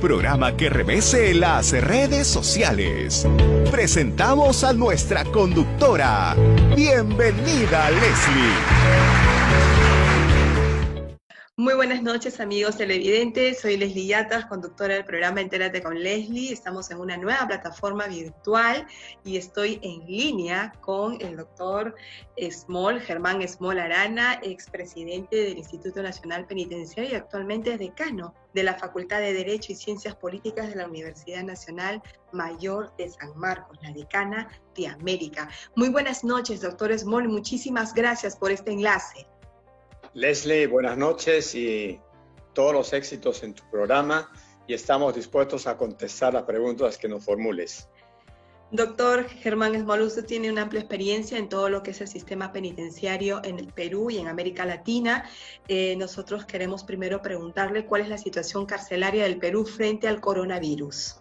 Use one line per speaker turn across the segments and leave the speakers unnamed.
programa que remece las redes sociales. Presentamos a nuestra conductora. Bienvenida, Leslie.
Muy buenas noches, amigos televidentes. Soy Leslie Yatas, conductora del programa Entérate con Leslie. Estamos en una nueva plataforma virtual y estoy en línea con el doctor Germán Esmol Arana, expresidente del Instituto Nacional Penitenciario y actualmente es decano de la Facultad de Derecho y Ciencias Políticas de la Universidad Nacional Mayor de San Marcos, la decana de América. Muy buenas noches, doctor Esmol, y muchísimas gracias por este enlace.
Leslie, buenas noches y todos los éxitos en tu programa, y estamos dispuestos a contestar las preguntas que nos formules.
Doctor Germán Esmol, usted tiene una amplia experiencia en todo lo que es el sistema penitenciario en el Perú y en América Latina. Nosotros queremos primero preguntarle cuál es la situación carcelaria del Perú frente al coronavirus.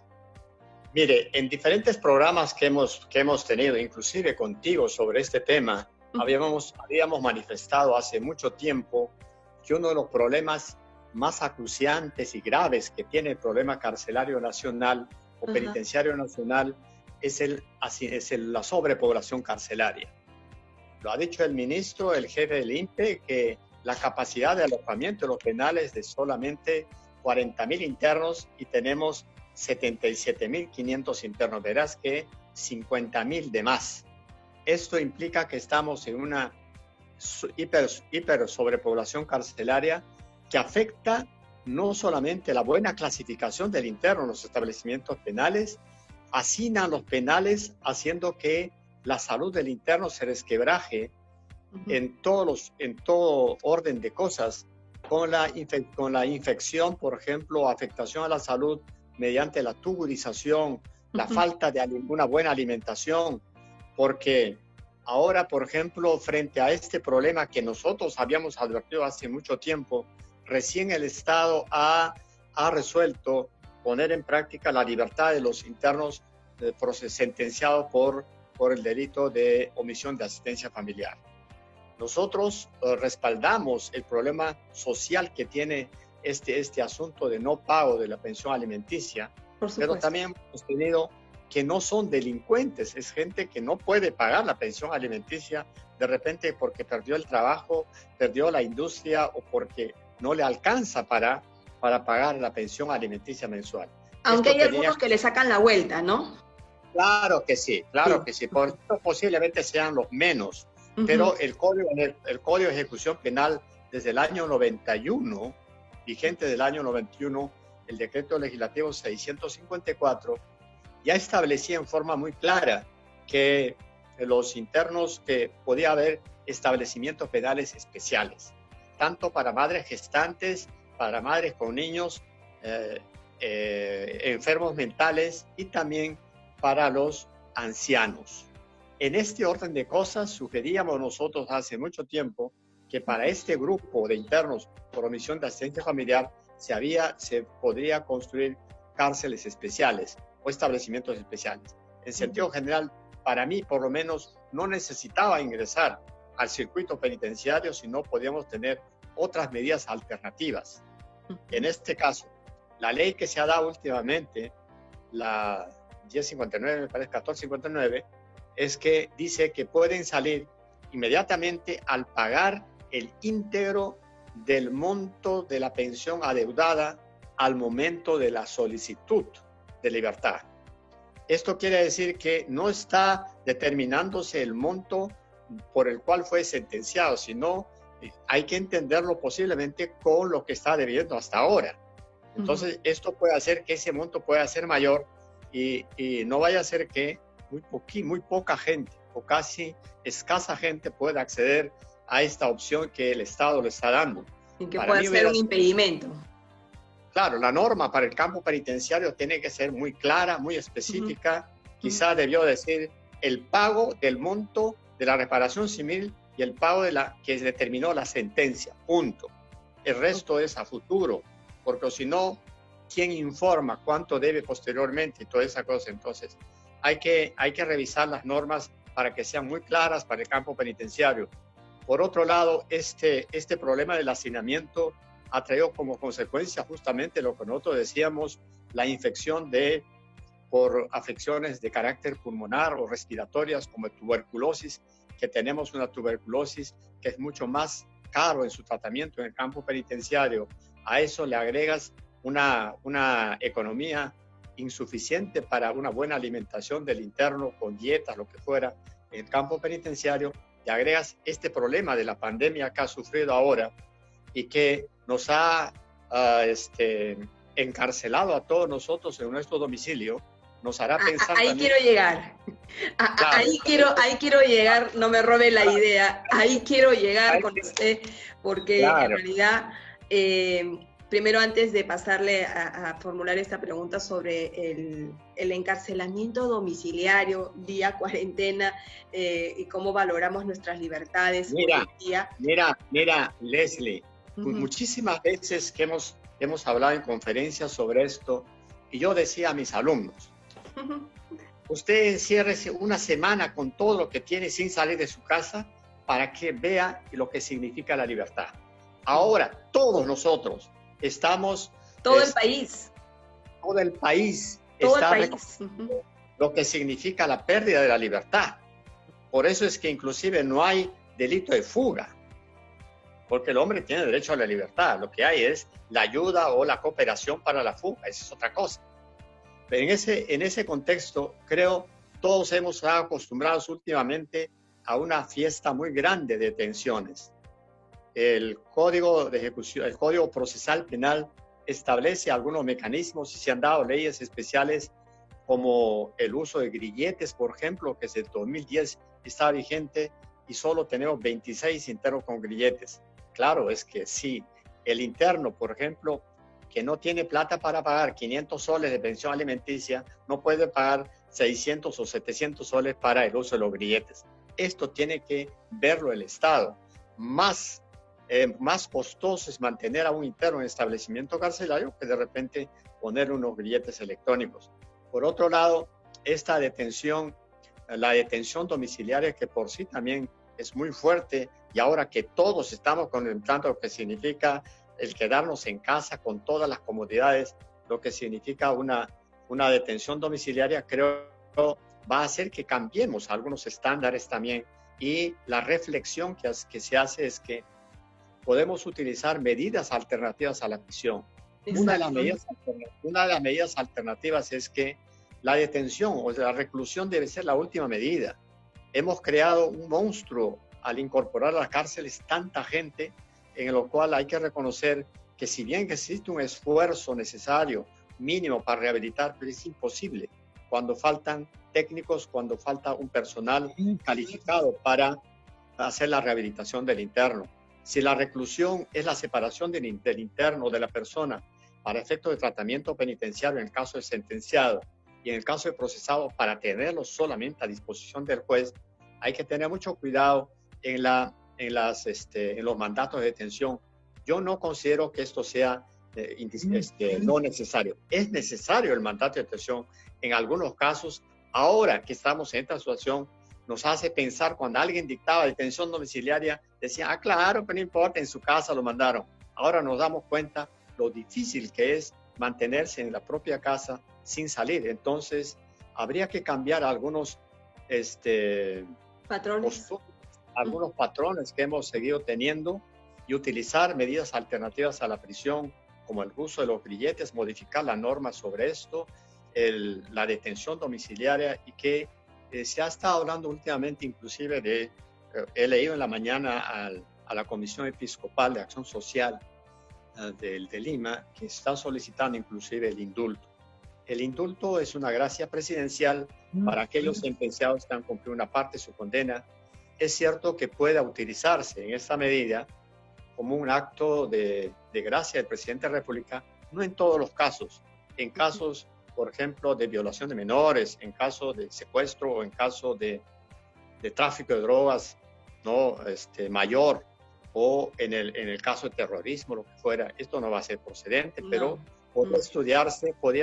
Mire, en diferentes programas que hemos tenido, inclusive contigo, sobre este tema, habíamos manifestado hace mucho tiempo que uno de los problemas más acuciantes y graves que tiene el problema carcelario nacional o penitenciario nacional es la sobrepoblación carcelaria. Lo ha dicho el ministro, el jefe del INPE, que la capacidad de alojamiento de los penales es de solamente 40.000 internos y tenemos 77.500 internos. Verás que 50.000 de más. Esto implica que estamos en una hiper sobrepoblación carcelaria que afecta no solamente la buena clasificación del interno en los establecimientos penales, hacinan los penales haciendo que la salud del interno se resquebraje en todo orden de cosas, con la infección, por ejemplo, afectación a la salud mediante la tuburización, la falta de una buena alimentación, porque ahora, por ejemplo, frente a este problema que nosotros habíamos advertido hace mucho tiempo, recién el Estado ha resuelto poner en práctica la libertad de los internos sentenciados por el delito de omisión de asistencia familiar. Nosotros respaldamos el problema social que tiene este asunto de no pago de la pensión alimenticia, pero también hemos tenido que no son delincuentes, es gente que no puede pagar la pensión alimenticia de repente porque perdió el trabajo, perdió la industria o porque no le alcanza para pagar la pensión alimenticia mensual.
Aunque hay algunos que le sacan la vuelta, ¿no?
Claro que sí, posiblemente sean los menos, pero el Código de Ejecución Penal desde el año 91, vigente del año 91, el decreto legislativo 654, ya establecía en forma muy clara que los internos, que podía haber establecimientos penales especiales, tanto para madres gestantes, para madres con niños enfermos mentales y también para los ancianos. En este orden de cosas, sugeríamos nosotros hace mucho tiempo que para este grupo de internos por omisión de asistencia familiar se podría construir cárceles especiales o establecimientos especiales. En sentido general, para mí, por lo menos, no necesitaba ingresar al circuito penitenciario, sino podíamos tener otras medidas alternativas. En este caso, la ley que se ha dado últimamente, la 1059, me parece 1459, es que dice que pueden salir inmediatamente al pagar el íntegro del monto de la pensión adeudada al momento de la solicitud de libertad. Esto quiere decir que no está determinándose el monto por el cual fue sentenciado, sino hay que entenderlo posiblemente con lo que está debiendo hasta ahora. Entonces, esto puede hacer que ese monto pueda ser mayor y no vaya a ser que muy poca gente o casi escasa gente pueda acceder a esta opción que el Estado le está dando.
Y que pueda ser un impedimento.
Claro, la norma para el campo penitenciario tiene que ser muy clara, muy específica. Quizá debió decir el pago del monto de la reparación civil y el pago de la que determinó la sentencia, punto. El resto es a futuro, porque si no, ¿quién informa cuánto debe posteriormente y toda esa cosa? Entonces, hay que revisar las normas para que sean muy claras para el campo penitenciario. Por otro lado, este problema del hacinamiento ha traído como consecuencia justamente lo que nosotros decíamos, la infección por afecciones de carácter pulmonar o respiratorias como tuberculosis, que tenemos una tuberculosis que es mucho más caro en su tratamiento en el campo penitenciario. A eso le agregas una economía insuficiente para una buena alimentación del interno con dietas, lo que fuera, en el campo penitenciario, le agregas este problema de la pandemia que ha sufrido ahora y que nos ha encarcelado a todos nosotros en nuestro domicilio, nos hará pensar.
Ahí también, quiero llegar. Claro, ahí quiero llegar, no me robe la idea. Ahí quiero llegar con usted, porque en realidad, primero antes de pasarle a formular esta pregunta sobre el encarcelamiento domiciliario, día cuarentena, y cómo valoramos nuestras libertades hoy en día.
Mira, Leslie, muchísimas veces que hemos hablado en conferencias sobre esto, y yo decía a mis alumnos, usted enciérrese una semana con todo lo que tiene sin salir de su casa para que vea lo que significa la libertad. Ahora, todos nosotros estamos...
Todo el país
está lo que significa la pérdida de la libertad. Por eso es que inclusive no hay delito de fuga, porque el hombre tiene derecho a la libertad. Lo que hay es la ayuda o la cooperación para la fuga, esa es otra cosa. Pero en ese contexto, creo, todos hemos estado acostumbrados últimamente a una fiesta muy grande de detenciones. El Código de Ejecución, el Código Procesal Penal establece algunos mecanismos y se han dado leyes especiales como el uso de grilletes, por ejemplo, que desde 2010 está vigente y solo tenemos 26 internos con grilletes. Claro, es que si el interno, por ejemplo, que no tiene plata para pagar 500 soles de pensión alimenticia, no puede pagar 600 o 700 soles para el uso de los grilletes. Esto tiene que verlo el Estado. Más costoso es mantener a un interno en establecimiento carcelario que de repente poner unos grilletes electrónicos. Por otro lado, esta detención, la detención domiciliaria, que por sí también es muy fuerte, y ahora que todos estamos contemplando lo que significa el quedarnos en casa con todas las comodidades, lo que significa una detención domiciliaria, creo va a hacer que cambiemos algunos estándares también. Y la reflexión que se hace es que podemos utilizar medidas alternativas a la prisión. Una de las medidas alternativas es que la detención o la reclusión debe ser la última medida. Hemos creado un monstruo al incorporar a las cárceles tanta gente, en lo cual hay que reconocer que si bien existe un esfuerzo necesario, mínimo para rehabilitar, pero es imposible cuando faltan técnicos, cuando falta un personal calificado para hacer la rehabilitación del interno. Si la reclusión es la separación del interno de la persona para efectos de tratamiento penitenciario en el caso de sentenciado y en el caso de procesado para tenerlo solamente a disposición del juez, hay que tener mucho cuidado en los mandatos de detención. Yo no considero que esto sea no necesario. Es necesario el mandato de detención en algunos casos. Ahora que estamos en esta situación, nos hace pensar cuando alguien dictaba detención domiciliaria, decía, claro, pero no importa, en su casa lo mandaron. Ahora nos damos cuenta lo difícil que es mantenerse en la propia casa sin salir. Entonces, habría que cambiar algunos patrones que hemos seguido teniendo y utilizar medidas alternativas a la prisión, como el uso de los grilletes, modificar la norma sobre esto, la detención domiciliaria, y que se ha estado hablando últimamente inclusive he leído en la mañana a la Comisión Episcopal de Acción Social de Lima, que está solicitando inclusive el indulto. El indulto es una gracia presidencial para aquellos sentenciados que han cumplido una parte de su condena. Es cierto que pueda utilizarse en esta medida como un acto de gracia del presidente de la República, no en todos los casos. En casos, por ejemplo, de violación de menores, en caso de secuestro o en caso de tráfico de drogas mayor, o en el caso de terrorismo, lo que fuera, esto no va a ser procedente, no. Pero podría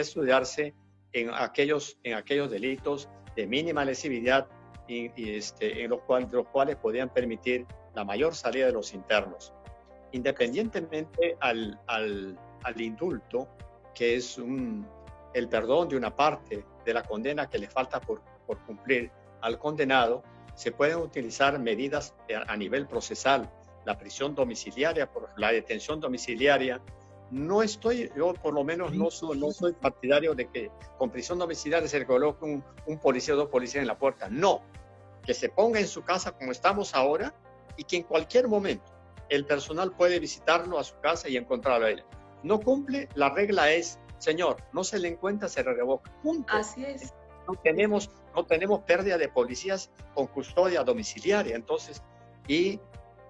estudiarse en aquellos delitos de mínima lesividad en los cuales podían permitir la mayor salida de los internos. Independientemente al indulto, que es el perdón de una parte de la condena que le falta por cumplir al condenado, se pueden utilizar medidas a nivel procesal, la prisión domiciliaria, por la detención domiciliaria. Yo por lo menos no soy partidario de que con prisión domiciliaria se le coloque un policía o dos policías en la puerta. No, que se ponga en su casa como estamos ahora y que en cualquier momento el personal puede visitarlo a su casa y encontrarlo a él. No cumple, la regla es, señor, no se le encuentra, se le revoca. Punto.
Así es.
No tenemos pérdida de policías con custodia domiciliaria. Entonces, y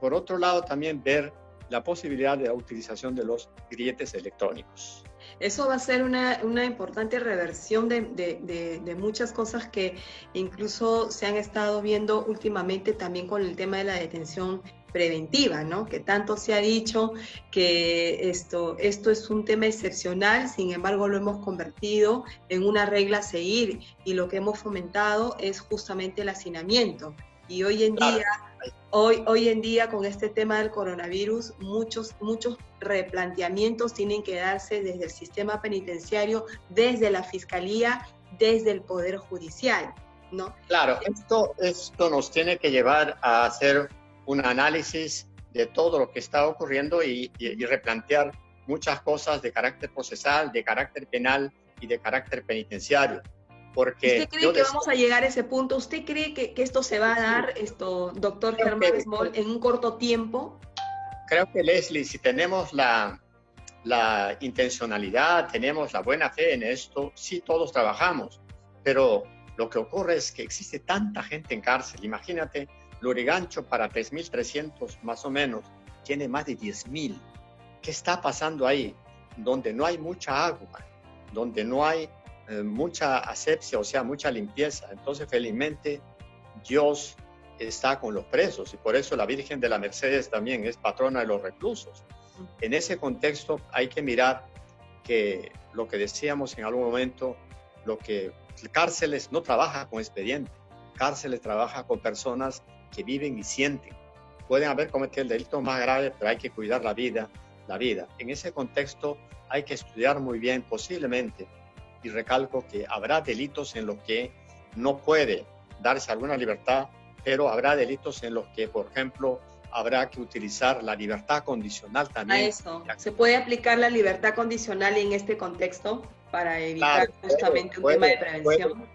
por otro lado también ver la posibilidad de la utilización de los grilletes electrónicos.
Eso va a ser una importante reversión de muchas cosas que incluso se han estado viendo últimamente también con el tema de la detención preventiva, ¿no? Que tanto se ha dicho que esto es un tema excepcional, sin embargo lo hemos convertido en una regla a seguir y lo que hemos fomentado es justamente el hacinamiento. Y hoy en día, hoy en día con este tema del coronavirus, muchos replanteamientos tienen que darse desde el sistema penitenciario, desde la fiscalía, desde el Poder Judicial, ¿no?
Claro, esto nos tiene que llevar a hacer un análisis de todo lo que está ocurriendo y replantear muchas cosas de carácter procesal, de carácter penal y de carácter penitenciario. Porque
¿usted cree que vamos a llegar a ese punto? ¿Usted cree que esto se va a dar, doctor Germán Small, en un corto tiempo?
Creo que, Leslie, si tenemos la intencionalidad, tenemos la buena fe en esto, sí todos trabajamos, pero lo que ocurre es que existe tanta gente en cárcel. Imagínate, Lurigancho para 3.300 más o menos, tiene más de 10.000. ¿Qué está pasando ahí? Donde no hay mucha agua, donde no hay mucha asepsia, o sea, mucha limpieza. Entonces, felizmente, Dios está con los presos y por eso la Virgen de la Mercedes también es patrona de los reclusos. En ese contexto hay que mirar que lo que decíamos en algún momento, cárceles no trabaja con expediente, cárceles trabaja con personas que viven y sienten. Pueden haber cometido el delito más grave, pero hay que cuidar la vida. En ese contexto hay que estudiar muy bien, posiblemente, y recalco que habrá delitos en los que no puede darse alguna libertad, pero habrá delitos en los que, por ejemplo, habrá que utilizar la libertad condicional también.
A eso, ¿se puede aplicar la libertad condicional en este contexto para evitar justamente un tema de prevención?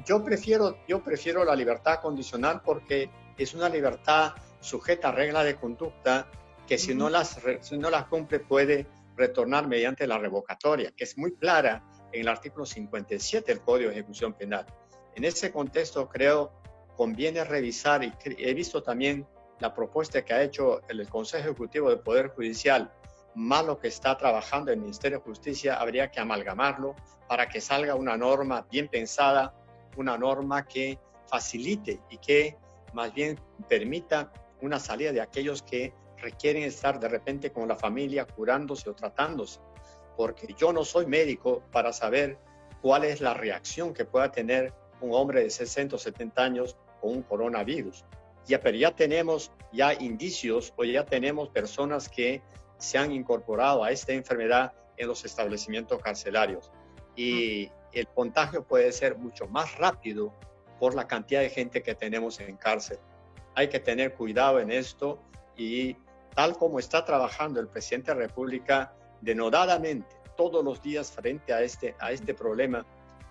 Yo prefiero la libertad condicional porque es una libertad sujeta a reglas de conducta que si no las cumple puede retornar mediante la revocatoria, que es muy clara en el artículo 57 del Código de Ejecución Penal. En ese contexto creo conviene revisar, y he visto también la propuesta que ha hecho el Consejo Ejecutivo del Poder Judicial, más lo que está trabajando el Ministerio de Justicia, habría que amalgamarlo para que salga una norma bien pensada, una norma que facilite y que más bien permita una salida de aquellos que requieren estar de repente con la familia curándose o tratándose, porque yo no soy médico para saber cuál es la reacción que pueda tener un hombre de 60 o 70 años con un coronavirus. Pero ya tenemos indicios o ya tenemos personas que se han incorporado a esta enfermedad en los establecimientos carcelarios. Y el contagio puede ser mucho más rápido por la cantidad de gente que tenemos en cárcel. Hay que tener cuidado en esto y tal como está trabajando el presidente de la República denodadamente todos los días frente a este problema,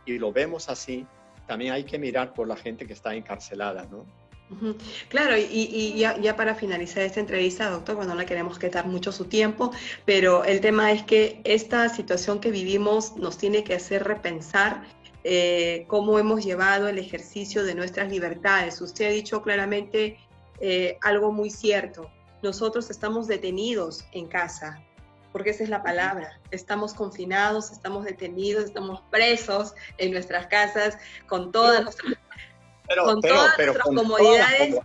y lo vemos así, también hay que mirar por la gente que está encarcelada, ¿no?
Claro, y ya para finalizar esta entrevista, doctor, bueno, no le queremos quitar mucho su tiempo, pero el tema es que esta situación que vivimos nos tiene que hacer repensar cómo hemos llevado el ejercicio de nuestras libertades. Usted ha dicho claramente algo muy cierto. Nosotros estamos detenidos en casa, porque esa es la palabra. Estamos confinados, estamos detenidos, estamos presos en nuestras casas con todas nuestras... nuestras comodidades.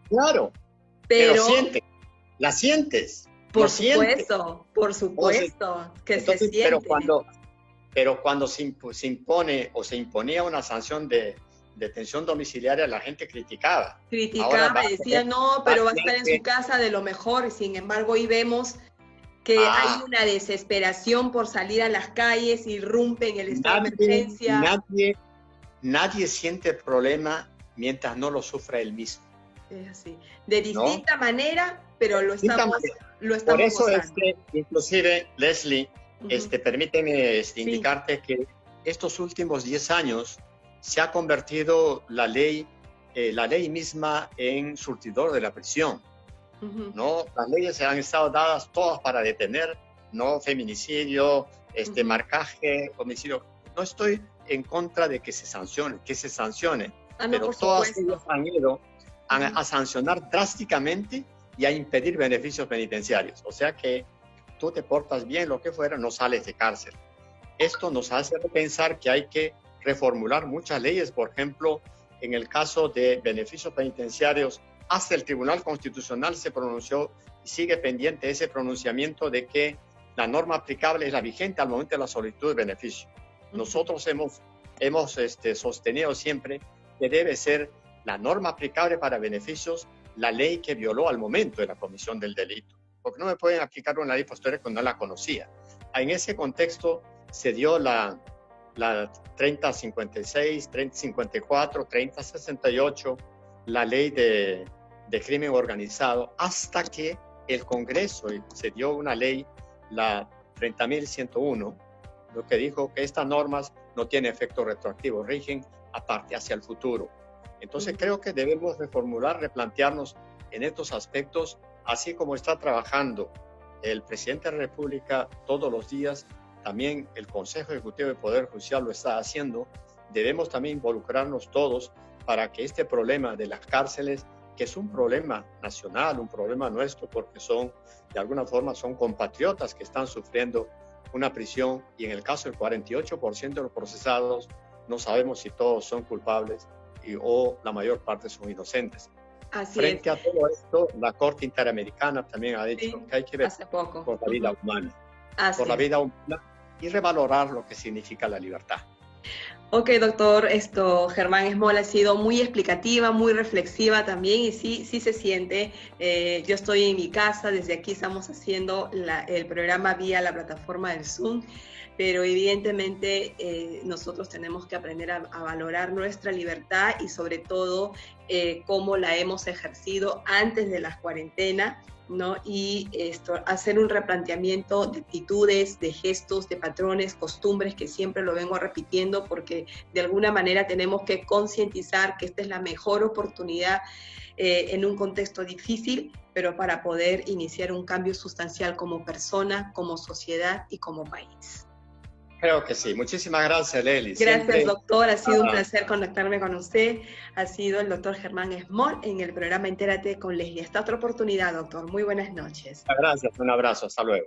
Claro, pero la sientes.
Por supuesto, que entonces, se siente.
Pero cuando se impone o se imponía una sanción de detención domiciliaria, la gente criticaba.
Decía, no, pero va a estar en su casa de lo mejor. Sin embargo, hoy vemos que hay una desesperación por salir a las calles, irrumpen el estado de emergencia.
Nadie siente el problema mientras no lo sufra él mismo.
Es así. De distinta manera, pero lo estamos
Por eso,
gozando.
inclusive, Leslie, permíteme indicarte que estos últimos 10 años se ha convertido la ley misma en surtidor de la prisión. ¿No? Las leyes se han estado dadas todas para detener, ¿no? Feminicidio, marcaje, homicidio. No estoy en contra de que se sancione, pero todas ellas han ido a sancionar drásticamente y a impedir beneficios penitenciarios. O sea que tú te portas bien, lo que fuera, no sales de cárcel. Esto nos hace pensar que hay que reformular muchas leyes. Por ejemplo, en el caso de beneficios penitenciarios, hasta el Tribunal Constitucional se pronunció y sigue pendiente ese pronunciamiento de que la norma aplicable es la vigente al momento de la solicitud de beneficio. Nosotros hemos sostenido siempre que debe ser la norma aplicable para beneficios la ley que violó al momento de la comisión del delito, porque no me pueden aplicar una ley posterior cuando no la conocía. En ese contexto se dio la 3056, 3054, 3068, la ley de crimen organizado, hasta que el Congreso se dio una ley, la 30.101, lo que dijo que estas normas no tienen efecto retroactivo, rigen aparte hacia el futuro. Entonces creo que debemos reformular, replantearnos en estos aspectos, así como está trabajando el presidente de la República todos los días, también el Consejo Ejecutivo del Poder Judicial lo está haciendo. Debemos también involucrarnos todos para que este problema de las cárceles, que es un problema nacional, un problema nuestro, porque de alguna forma son compatriotas que están sufriendo una prisión, y en el caso del 48% de los procesados, no sabemos si todos son culpables o la mayor parte son inocentes. Frente a todo esto, la Corte Interamericana también ha dicho que hay que ver por la vida humana. La vida humana y revalorar lo que significa la libertad.
Ok, doctor, Germán Esmola ha sido muy explicativa, muy reflexiva también, y sí se siente. Yo estoy en mi casa, desde aquí estamos haciendo el programa vía la plataforma del Zoom, pero evidentemente nosotros tenemos que aprender a valorar nuestra libertad y sobre todo cómo la hemos ejercido antes de las cuarentenas, ¿no? Y hacer un replanteamiento de actitudes, de gestos, de patrones, costumbres, que siempre lo vengo repitiendo, porque de alguna manera tenemos que concientizar que esta es la mejor oportunidad en un contexto difícil, pero para poder iniciar un cambio sustancial como persona, como sociedad y como país.
Creo que sí. Muchísimas gracias, Leslie.
Gracias, doctor. Ha sido un placer conectarme con usted. Ha sido el doctor Germán Esmola en el programa Entérate con Leslie. Hasta otra oportunidad, doctor. Muy buenas noches.
Gracias. Un abrazo. Hasta luego.